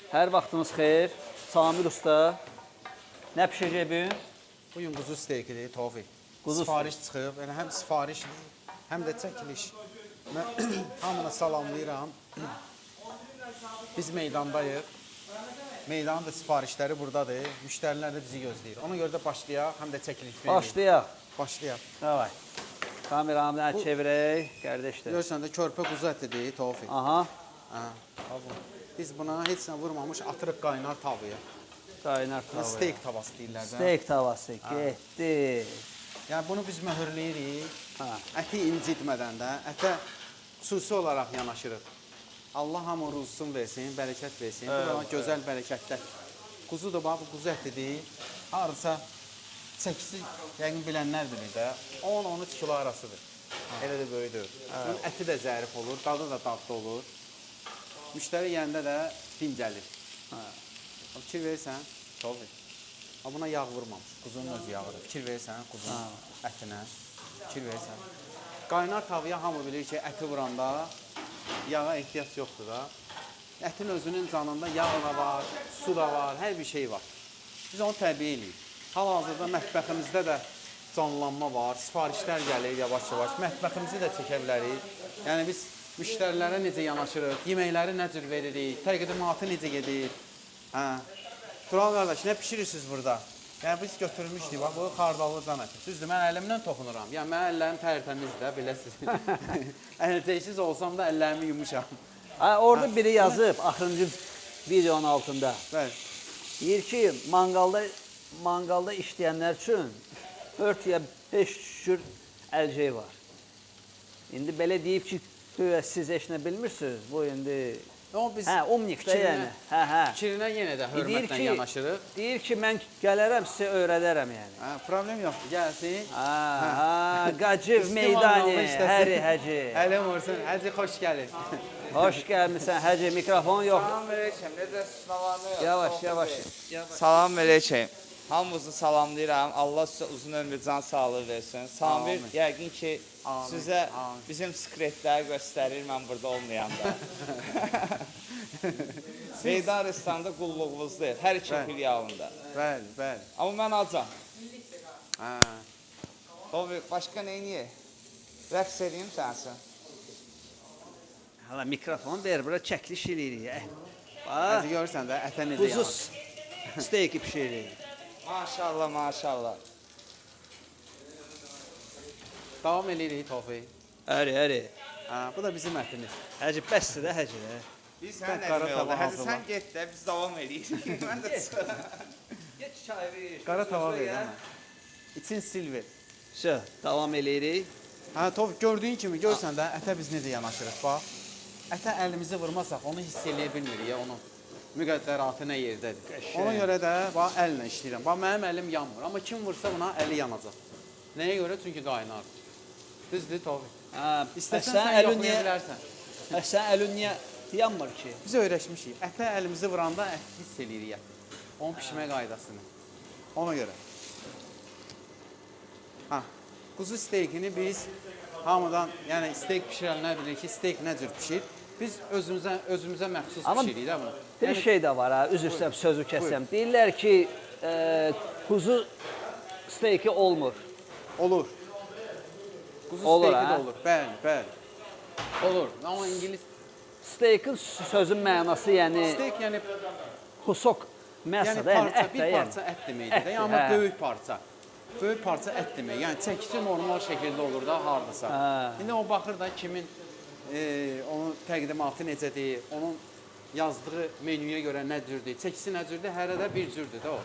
Hər vaxtınız xeyir. Samir Usta. Nə pişəcək bugün? Bugün quzu steykidir, Tofiq. Quzu Sifariş çıxıb, yəni həm sifarişdir, həm də çəkiliş. Mən hamına salamlayıram. Biz meydandayıq. Meydanın da sifarişləri buradadır. Müştərilər də bizi gözləyir. Ona görə də başlayaq, həm də çəkiliş verək. Başlayaq. Başlayaq. Davay. Kameramı çevirək, qardaşlar. Görürsən də körpə quzu ətidir, Tofiq. Aha. Hə, biz buna heç nə vurmamış atırıq qaynar tavaya. Qaynar tava. Steak tavası deyirlər də. Steak tavası. Getdi. Yəni bunu biz möhürləyirik. Ha. Əti incitmədən də ətə xüsusi olaraq yanaşırıq. Allah hamı ruzsun versin, bərəkət versin. Bu da gözəl bərəkətlər. Quzu da bax, bu quzu ətidir. Harasa çəkisi, yəqin bilənlər bilir də, 10-13 kilo arasıdır. Elə də böyüdür. Bunun əti də zərif olur, dadı da dadlı olur. Müştəri yəndə də dincəlir. Fikir verirsən, çok iyi. Buna yağ vurmamış, quzunun öz yağıdır. Fikir verirsən quzunun ətinə, fikir verirsən. Qaynar tavaya hamı bilir ki, əti vuranda yağa ehtiyac yoxdur da. Ətin özünün canında yağ da var, su da var, hər bir şey var. Biz onu təbii edirik. Hal-hazırda mətbəximizdə də canlanma var, sifarişlər gəlir yavaş-yavaş. Mətbəximizi də çəkə bilərik. Yəni biz müştərilərə necə yanaşırıq, yeməkləri nə cür veririk, təqdimatı necə gedir. Tural qardaş, nə pişirirsiniz burada? Yəni biz götürmüşdük, bax bu xardallı can əti. Düzdür, mən əlimlə toxunuram. Yəni mən əllərim tərtəmizdir də, biləsiniz. Əlcəksiz olsam da əllərimi yumuşam. Orada biri yazıb, axırıncı videonun altında. Bəli. Deyir ki, mangalda işləyənlər üçün 4 ya 5 cür əlcək var. İndi belə deyib ki, siz heç nə bilmirsiniz, bu indi... Omnikdə yəni. Fikrinə yenə də hörmətlə yanaşırıq. Deyir ki, mən gələrəm, sizə öyrədərəm yəni. Problem yoxdur, gəlsin. Qaciv meydani, həri həci. Ələm olsun, həci xoş gəlir. Hoş gəlmişsən, həci, mikrofon yox. Salam verəcəm, necəsiniz, nalanı? Yavaş, yavaş. Salam verəcəm. Hamınızı salamlayıram. Allah sizə uzun ömrü, can sağlığı versin. Samir, yəqin ki, sizə bizim skretləri göstərir, mən burada olmayanda. Meydan restoranda qulluğumuz deyil, hər iki filyalında. Bəli, bəli. Amma mən acam. Tofiq, başqa neyniyək? Rəqs edeyim sənsin. Hala mikrofon ver, bura çəkiliş eləyirik. Həzi görürsən də, ətə necə yanır. Quzu steyki pişiririk. Maşallah, maşallah. Davam eləyirik Tofiq. Əri. Bu da bizim ətimiz. Həci, bəsdir də həci. Biz sən nə demək oldu? Həzi sən get də, biz davam eləyirik. Mən də çıxıram. Geç çay ver. Qara tava ver ama. İçin silver. Davam eləyirik. Tofiq, gördüyün kimi, görsən də ətə biz necə yanaşırıq, bax. Ətə əlimizi vurmasaq, onu hiss eləyə bilmirik ya, onun müqəddəratı nə yerdədir. Ona görə də, bax, əllə işləyirəm. Bax, mənim əlim yanmır, amma kim vursa buna əli yanacaq. Nəyə görə? Çünki qaynardır. Düzdür, Tofiq. İstəsən sən yoxlaya bilərsən. Sən əlin niyə yanmır ki? Biz öyrəşmişik. Ətə əlimizi vuranda ət hiss eləyirik ət. Onun pişmə qaydasını. Ona görə. Quzu steykini biz hamıdan, yəni steyk pişirənlər bilir ki, steyk nə cür pişir. Biz özümüzə məxsus pişiririk də bunu. Bir şey də var, üzr istəyirəm, sözü kəsəm. Deyirlər ki, quzu steyki olmur. Olur. Quzu steyki də olur. Bəli. Olur. Amma İngilis... Steykin sözün mənası, yəni... Steyk, yəni... Xusok məsa da, yəni ət də, yəni. Bir parça ət deməkdir, amma böyük parça. Böyük parça ət demək, yəni çəkisi normal şəkildə olur da, hardasa. İndi o baxır da kimin onun təqdimatı necədir, onun yazdığı menüyə görə nə cürdür, çəkisi nə cürdür, hərədə bir cürdür da o.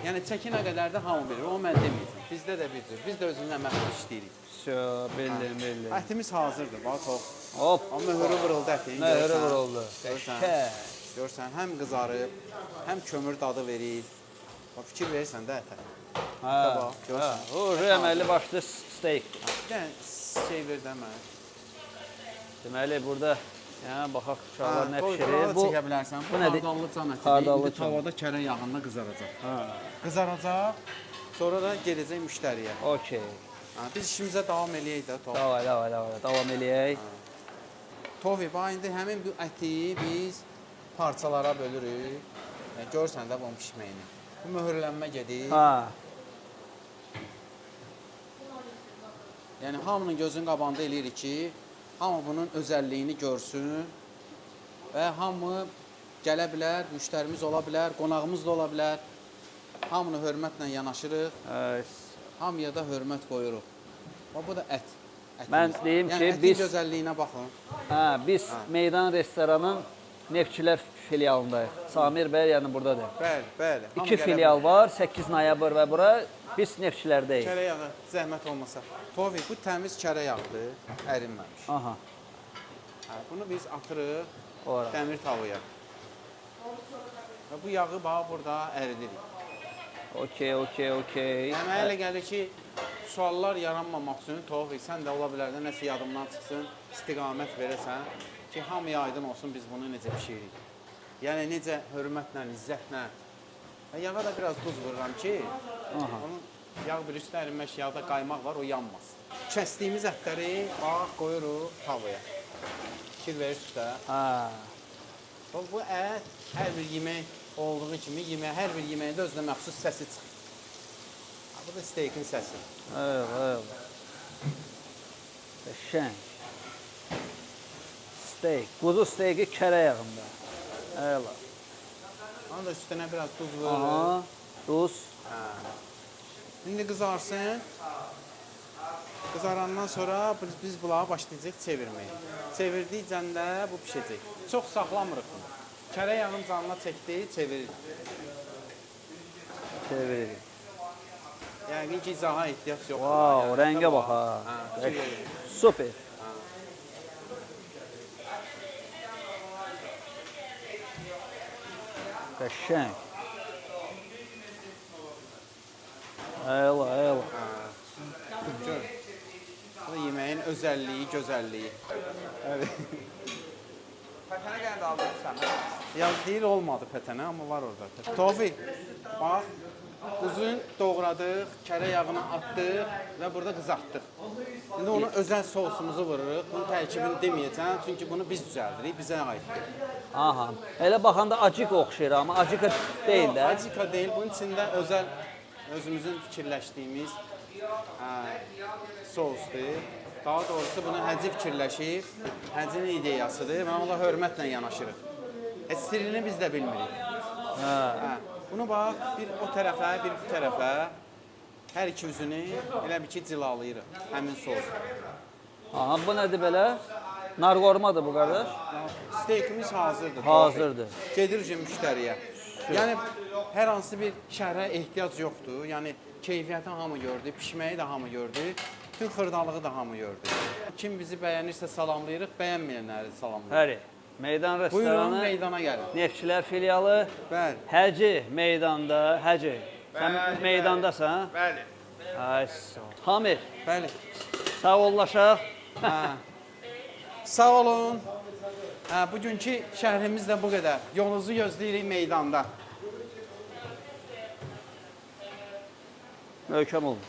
Yəni çəki nə qədər də hamı bilir, o mən deməyəcəm. Bizdə də bir cür, biz də özümüzlə məxsus işləyirik. Bildim. Ətimiz hazırdır, bax, çox. Hop. Amma möhürü vuruldu ətin. Möhürü vuruldu. Görsən, həm qızarıb, həm kömür dadı verir. Bax, fikir verirsən də ətə. Əməli başlı steyk. Bir dənə şey ver də mən. Deməli, burada baxaq uşaqlar nə pişirir. Bu çəkə bilərsən. Bu xardallı can ətidir. İndi tavada kərə yağında qızaracaq. Qızaracaq, sonra da gedəcək müştəriyə. Okey. Biz işimizə davam eləyək də. Davam eləyək. Tofiq, bax indi həmin bu əti biz parçalara bölürük. Görürsən də bunun pişməyini. Bu möhürlənmə gedir. Ha. Yəni hamının gözünün qabağında eləyirik ki, hamı bunun özəlliyini görsün və hamı gələ bilər, müştərimiz ola bilər, qonağımız da ola bilər. Hamını hörmətlə yanaşırıq, hamıya da hörmət qoyuruq. Bu da ət. Mən deyim ki, ətin biz gözəlliyinə baxın. biz Meydan restoranın Neftçilər filialındayıq. Samir bəy yəni buradadır. Bəli, bəli. Hamı 2 gələ filial var, 8 noyabr və bura biz Neftçilərdəyik. Kərə yağı zəhmət olmasa. Tofiq, bu təmiz kərə yağdır, ərinməmiş. Aha. Bunu biz atırıq Ora. dəmir tavaya. Və bu yağı bax burada əridirik. Okey. Mənə elə gəlir ki, suallar yaranmamaq üçün Tofiq, sən də ola bilər də nəsə yadımdan çıxsın, istiqamət verəsən ki, hamıya aydın olsun biz bunu necə pişiririk. Yəni necə hörmətlə, izzətlə. Yağa da biraz duz vururam ki, onun yağ bir üstə ərinmək, yağda qaymaq var, o yanmaz. Kəsdiyimiz ətləri bax qoyuruq tavaya. Fikir verirsiniz də. Bu ət hər bir yemək olduğu kimi hər bir yeməkdə özünə məxsus səsi çıxır. Bu da steykin səsi. Evet. Qəşəng. Steak. Quzu steaki kərə yağında. Əla. Onun da üstünə biraz duz Aha. vururuq. Duz. İndi qızarsın. Qızarandan sonra biz bunları başlayacaq çevirməyə. Çevirdikcə də bu pişəcək. Çox saxlamırıq bunu. Kərə yağın canına çəkdi, çeviririk. Çeviririk. Yəqin ki, izaha ehtiyac yoxdur. Wow, rəngə bax ha. Super. Qəşəng. Əla. Gör. Bu da yeməyin özəlliyi, gözəlliyi. Pətənə gələn də aldırırsan, hə? Ya deyil olmadı pətənə, amma var orada. Tofiq, bax, quzun doğradıq, kərə yağını atdıq və burada qızartdıq. İndi onu özəl sosumuzu vururuq. Bunun tərkibini deməyəcəm, çünki bunu biz düzəldirik, bizə aiddir. Aha. Elə baxanda acık oxşayır, amma acık deyil də. Acika deyil, bunun içində özəl özümüzün fikirləşdiyimiz sosdur. Daha doğrusu bunu Həcci fikirləşib, Həccinin ideyasıdır və onunla hörmətlə yanaşırıq. Sirrini biz də bilmirik. Bunu bax, bir o tərəfə, bir bu tərəfə, hər iki üzünü elə bir ki, cilalayırıq, həmin sosla. Aha, bu nədir belə? Narqormadır bu qardaş? Steykimiz hazırdır. Hazırdır. Gedir ki, müştəriyə. Yəni, hər hansı bir şərə ehtiyac yoxdur. Yəni, keyfiyyəti hamı gördü, pişməyi də hamı gördü, bütün xırdalığı da hamı gördü. Kim bizi bəyənirsə salamlayırıq, bəyənməyənləri salamlayırıq. Həri. Meydan Buyurun, restoranı, meydana gəlin. Neftçilər filialı, Bəli. Həci meydanda, Həci. Sən meydandasan? Bəli. Ay, sağ ol. Hamir, Bəli. sağ ollaşaq. Sağ olun. Bugünkü şərhimiz də bu qədər. Yolunuzu gözləyirik meydanda. Möhkəm olun.